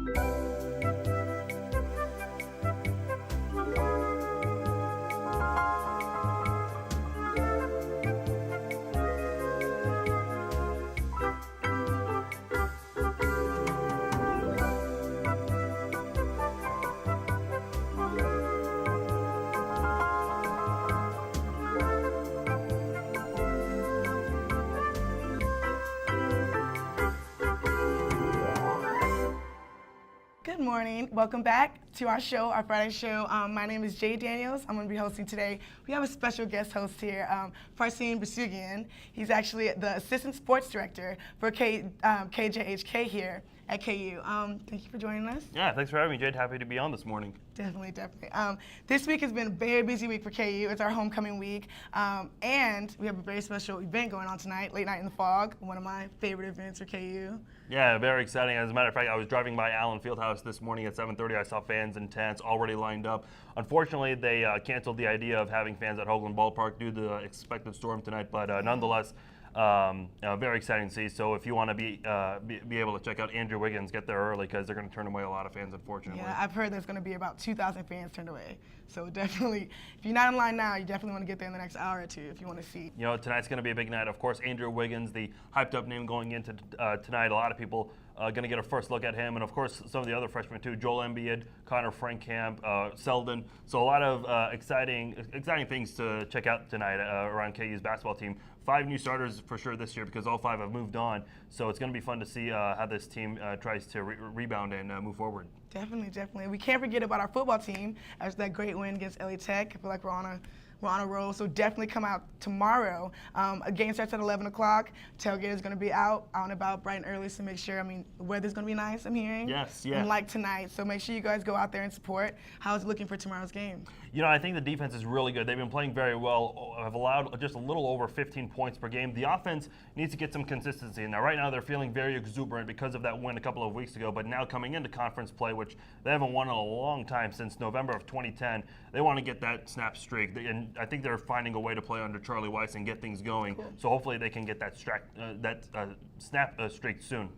Good morning. Welcome back to our show, our Friday show. My name is Jay Daniels. I'm going to be hosting today. We have a special guest host here, Farsim Basugian. He's actually the Assistant Sports Director for KJHK here at KU. Thank you for joining us. Yeah, thanks for having me, Jade. Happy to be on this morning. Definitely. This week has been a very busy week for KU. It's our homecoming week. And we have a very special event going on tonight, Late Night in the Fog, one of my favorite events for KU. Yeah, very exciting. As a matter of fact, I was driving by Allen Fieldhouse this morning at 7:30. I saw fans and tents already lined up. Unfortunately, they canceled the idea of having fans at Hoagland Ballpark due to the expected storm tonight, but nonetheless, very exciting to see. So if you want to be able to check out Andrew Wiggins, get there early because they're going to turn away a lot of fans, unfortunately. Yeah, I've heard there's going to be about 2,000 fans turned away. So definitely, if you're not in line now, you definitely want to get there in the next hour or two if you want to see. You know, tonight's going to be a big night. Of course, Andrew Wiggins, the hyped-up name going into tonight. A lot of people going to get a first look at him, and of course, some of the other freshmen too: Joel Embiid, Connor Frankamp, Selden. So a lot of exciting things to check out tonight around KU's basketball team. 5 new starters for sure this year because all 5 have moved on. So it's going to be fun to see how this team tries to rebound and move forward. Definitely. We can't forget about our football team after that great win against LA Tech. I feel like we're on a roll, so definitely come out tomorrow. A game starts at 11 o'clock. Tailgate is going to be out and about bright and early, so make sure, the weather's going to be nice, I'm hearing. Yes, yeah. And like tonight, so make sure you guys go out there and support. How's it looking for tomorrow's game? You know, I think the defense is really good. They've been playing very well, have allowed just a little over 15 points per game. The offense needs to get some consistency. Now, right now, they're feeling very exuberant because of that win a couple of weeks ago, but now coming into conference play, which they haven't won in a long time since November of 2010, they want to get that snap streak. And I think they're finding a way to play under Charlie Weiss and get things going. Cool. So hopefully they can get that snap streak soon.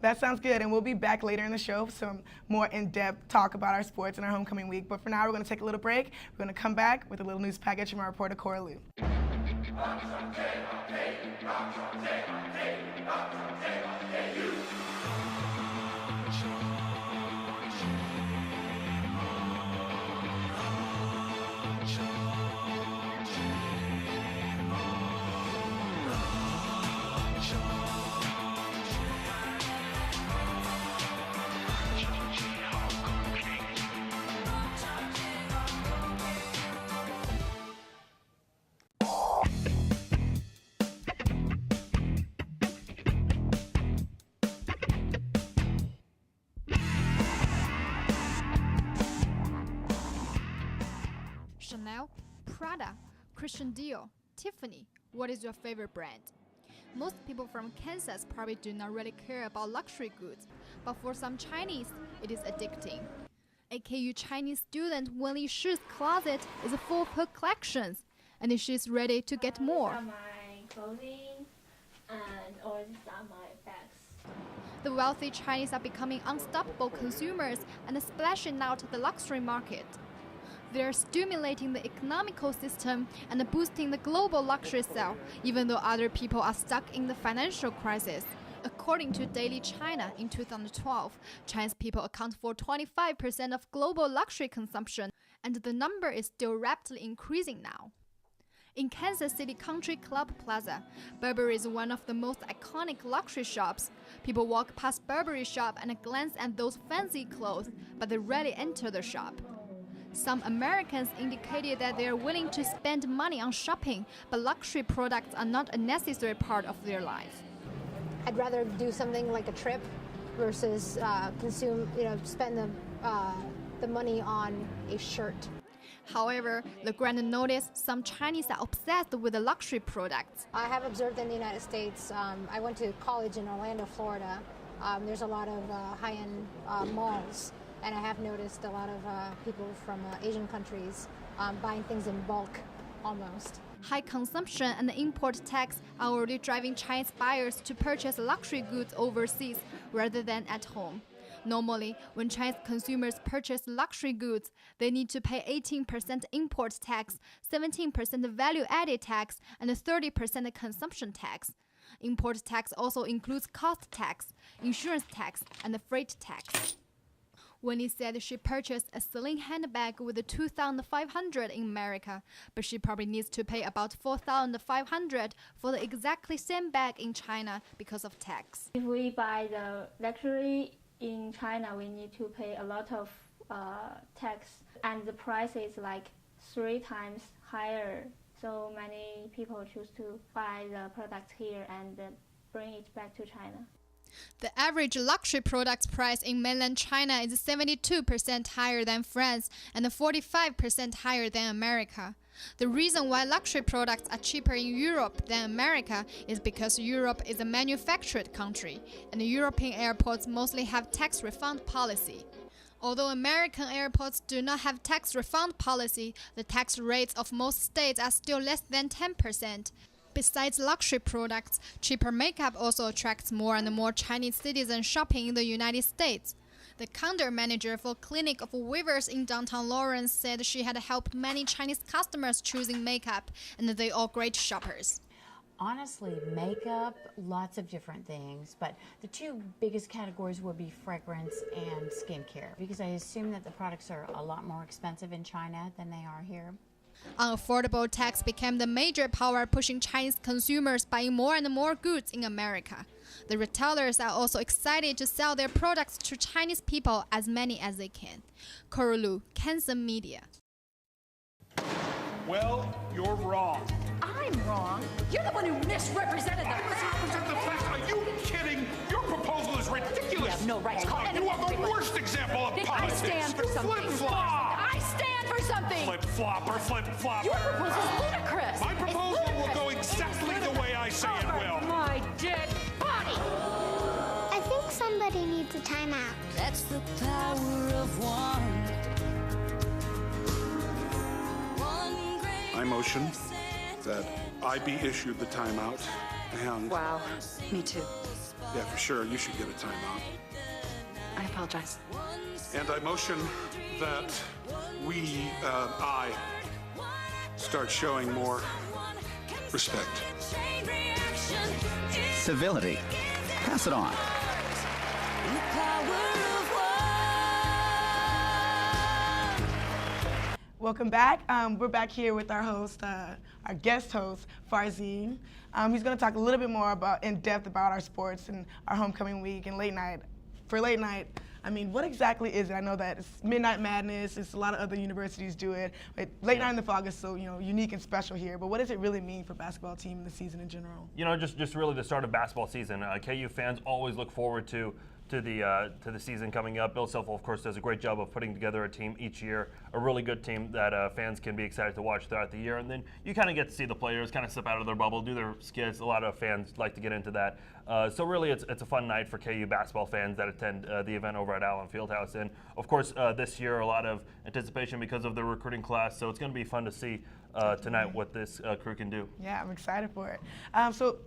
That sounds good, and we'll be back later in the show for some more in-depth talk about our sports and our homecoming week. But for now, we're going to take a little break. We're going to come back with a little news package from our reporter, Cora Liu. Chanel, Prada, Christian Dior, Tiffany. What is your favorite brand? Most people from Kansas probably do not really care about luxury goods, but for some Chinese, it is addicting. A KU Chinese student Wenli Shi's closet is full of her collections, and she's ready to get more. These are my clothing, or these are my bags. The wealthy Chinese are becoming unstoppable consumers and splashing out the luxury market. They're stimulating the economical system and boosting the global luxury sale, even though other people are stuck in the financial crisis. According to Daily China, in 2012, Chinese people account for 25% of global luxury consumption, and the number is still rapidly increasing now. In Kansas City Country Club Plaza, Burberry is one of the most iconic luxury shops. People walk past Burberry shop and glance at those fancy clothes, but they rarely enter the shop. Some Americans indicated that they are willing to spend money on shopping, but luxury products are not a necessary part of their life. I'd rather do something like a trip versus spend the money on a shirt. However, the Grand noticed some Chinese are obsessed with the luxury products. I have observed in the United States, I went to college in Orlando, Florida. There's a lot of high-end malls. And I have noticed a lot of people from Asian countries buying things in bulk, almost. High consumption and the import tax are already driving Chinese buyers to purchase luxury goods overseas rather than at home. Normally, when Chinese consumers purchase luxury goods, they need to pay 18% import tax, 17% value-added tax, and 30% consumption tax. Import tax also includes cost tax, insurance tax, and freight tax. Winnie said she purchased a Celine handbag with $2,500 in America, but she probably needs to pay about $4,500 for the exactly same bag in China because of tax. If we buy the luxury in China, we need to pay a lot of tax, and the price is like 3 times higher. So many people choose to buy the product here and bring it back to China. The average luxury products price in mainland China is 72% higher than France and 45% higher than America. The reason why luxury products are cheaper in Europe than America is because Europe is a manufactured country, and the European airports mostly have tax refund policy. Although American airports do not have tax refund policy, the tax rates of most states are still less than 10%. Besides luxury products, cheaper makeup also attracts more and more Chinese citizens shopping in the United States. The counter manager for Clinic of Weavers in downtown Lawrence said she had helped many Chinese customers choosing makeup, and they are great shoppers. Honestly, makeup, lots of different things, but the 2 biggest categories would be fragrance and skincare, because I assume that the products are a lot more expensive in China than they are here. Unaffordable tax became the major power pushing Chinese consumers buying more and more goods in America. The retailers are also excited to sell their products to Chinese people as many as they can. Korulu, Kansas Media. Well, you're wrong. I'm wrong. You're the one who misrepresented the Misrepresent the facts? Are you kidding? Your proposal is ridiculous. You have no right to call You are the worst example of I politics. stand for You something. flip-flop. I stand for something. Flip-flopper, flip-flopper. Your proposal's ludicrous. My It's proposal will ludicrous. go exactly the way I say it Over will. my dead body. I think somebody needs a timeout. That's the power of one. I motion that I be issued the timeout, and Wow. Me too. yeah, for sure, you should get a timeout. I apologize. And I motion that I start showing more respect. Civility. Pass it on. The power of one. Welcome back. We're back here with our host, our guest host, Farzeen. He's going to talk a little bit more in depth about our sports and our homecoming week and late night. For late night, I mean, what exactly is it? I know that it's Midnight Madness. It's a lot of other universities do it. But late night in the fog is so unique and special here. But what does it really mean for basketball team and the season in general? Just really the start of basketball season. KU fans always look forward to the season coming up. Bill Self, of course, does a great job of putting together a team each year, a really good team that fans can be excited to watch throughout the year. And then you kind of get to see the players kind of step out of their bubble, do their skits. A lot of fans like to get into that. So really, it's a fun night for KU basketball fans that attend the event over at Allen Fieldhouse. And of course, this year a lot of anticipation because of the recruiting class. So it's going to be fun to see tonight what this crew can do. Yeah, I'm excited for it. So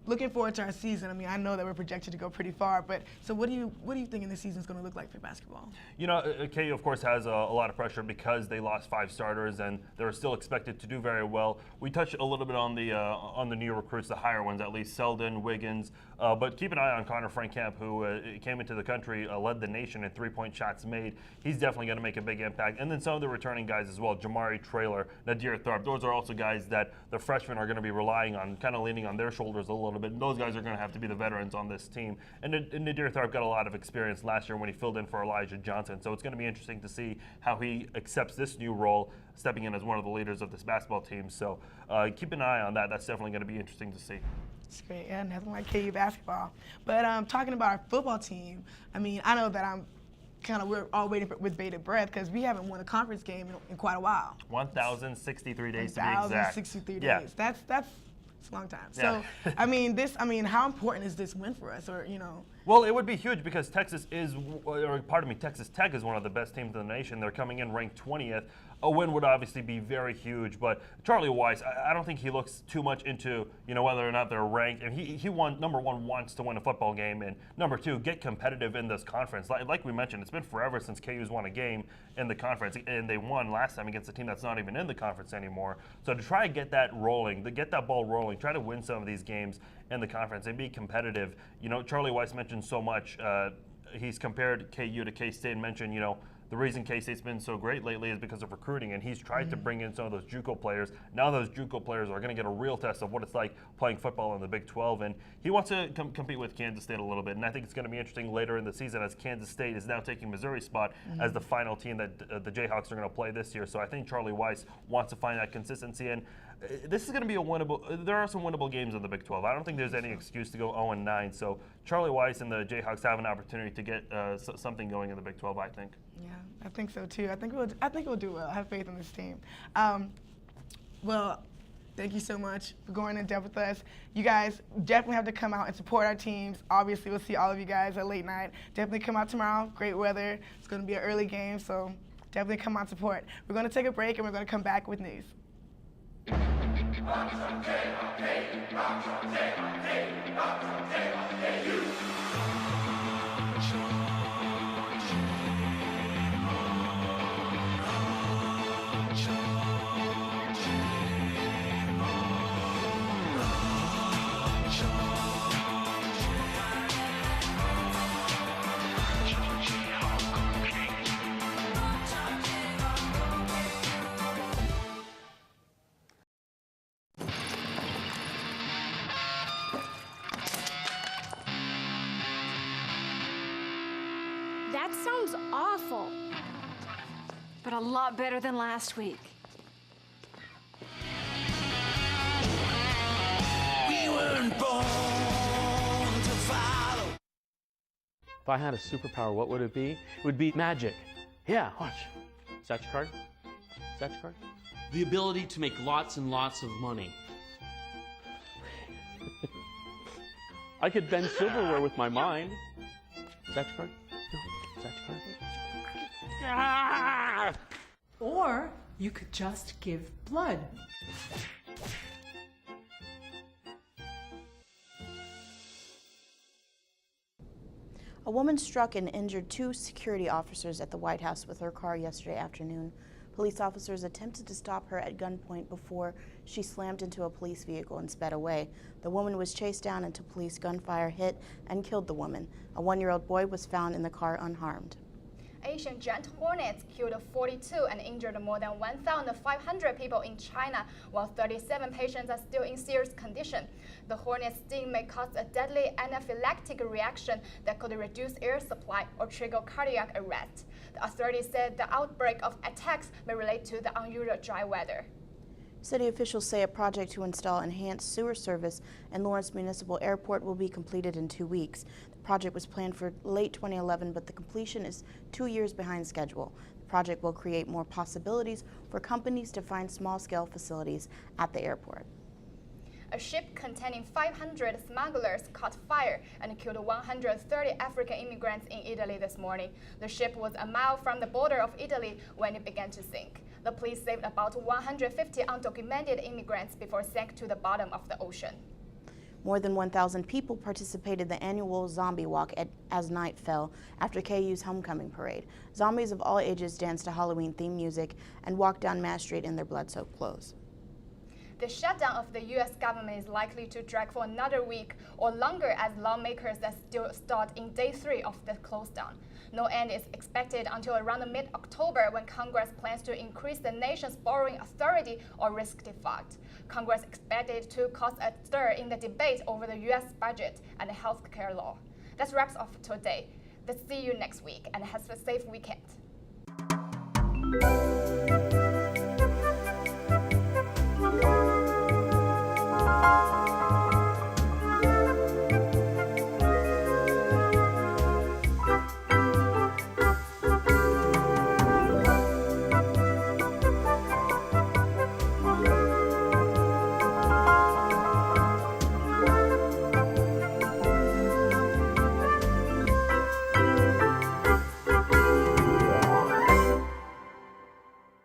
looking forward to our season. I mean, I know that we're projected to go pretty far, but so what do you think the season is going to look like for basketball? KU of course has a lot of pressure because they lost 5 starters and they're still expected to do very well. We touched a little bit on the new recruits, the higher ones at least, Selden, Wiggins, but keep an eye on Connor Frankamp, who came into the country, led the nation in 3-point shots made. He's definitely going to make a big impact. And then some of the returning guys as well, Jamari Traylor, Nadir Tharp. Those are also guys that the freshmen are going to be relying on, kind of leaning on their shoulders a little bit. And those guys are going to have to be the veterans on this team. And Nadir Tharp got a lot of experience last year when he filled in for Elijah Johnson. So it's going to be interesting to see how he accepts this new role, stepping in as one of the leaders of this basketball team. So keep an eye on that. That's definitely going to be interesting to see. It's great. Yeah, nothing like KU basketball. But talking about our football team, I mean, I know that we're all waiting with bated breath because we haven't won a conference game in quite a while. 1,063 days to be exact. 1,063 days. Yeah. That's a long time. Yeah. So, how important is this win for us? Or, Well, it would be huge because Texas Tech is one of the best teams in the nation. They're coming in ranked 20th. A win would obviously be very huge, but Charlie Weiss, I don't think he looks too much into whether or not they're ranked. And number one, wants to win a football game, and number two, get competitive in this conference. Like we mentioned, it's been forever since KU's won a game in the conference, and they won last time against a team that's not even in the conference anymore. So to try to get that rolling, to get that ball rolling, try to win some of these games in the conference and be competitive. Charlie Weiss mentioned so much. He's compared KU to K-State and mentioned, the reason K-State's been so great lately is because of recruiting, and he's tried to bring in some of those JUCO players. Now those JUCO players are going to get a real test of what it's like playing football in the Big 12, and he wants to compete with Kansas State a little bit, and I think it's going to be interesting later in the season as Kansas State is now taking Missouri's spot as the final team that the Jayhawks are going to play this year. So I think Charlie Weiss wants to find that consistency, and this is going to be a winnable. There are some winnable games in the Big 12. I don't think there's any excuse to go 0-9. So Charlie Weiss and the Jayhawks have an opportunity to get something going in the Big 12, I think. Yeah, I think so too. I think we'll do well. I have faith in this team. Well, thank you so much for going in depth with us. You guys definitely have to come out and support our teams. Obviously, we'll see all of you guys at late night. Definitely come out tomorrow. Great weather. It's going to be an early game, so definitely come out and support. We're going to take a break, and we're going to come back with news. That sounds awful. But a lot better than last week. We weren't born to follow. If I had a superpower, what would it be? It would be magic. Yeah, watch. Is that your card? Is that your card? The ability to make lots and lots of money. I could bend silverware with my mind. Is that your card? No. Is that your card? Ah! Or you could just give blood. A woman struck and injured 2 security officers at the White House with her car yesterday afternoon. Police officers attempted to stop her at gunpoint before she slammed into a police vehicle and sped away. The woman was chased down until police gunfire hit and killed the woman. A 1-year-old boy was found in the car unharmed. Asian giant hornets killed 42 and injured more than 1,500 people in China, while 37 patients are still in serious condition. The hornet's sting may cause a deadly anaphylactic reaction that could reduce air supply or trigger cardiac arrest. The authorities said the outbreak of attacks may relate to the unusual dry weather. City officials say a project to install enhanced sewer service in Lawrence Municipal Airport will be completed in 2 weeks. The project was planned for late 2011, but the completion is 2 years behind schedule. The project will create more possibilities for companies to find small-scale facilities at the airport. A ship containing 500 smugglers caught fire and killed 130 African immigrants in Italy this morning. The ship was a mile from the border of Italy when it began to sink. The police saved about 150 undocumented immigrants before it sank to the bottom of the ocean. More than 1,000 people participated in the annual zombie walk as night fell after KU's homecoming parade. Zombies of all ages danced to Halloween-themed music and walked down Mass Street in their blood-soaked clothes. The shutdown of the U.S. government is likely to drag for another week or longer as lawmakers are still start in day 3 of the closedown. No end is expected until around mid-October when Congress plans to increase the nation's borrowing authority or risk default. Congress expected to cause a stir in the debate over the U.S. budget and the health care law. That wraps up today. Let's see you next week and have a safe weekend.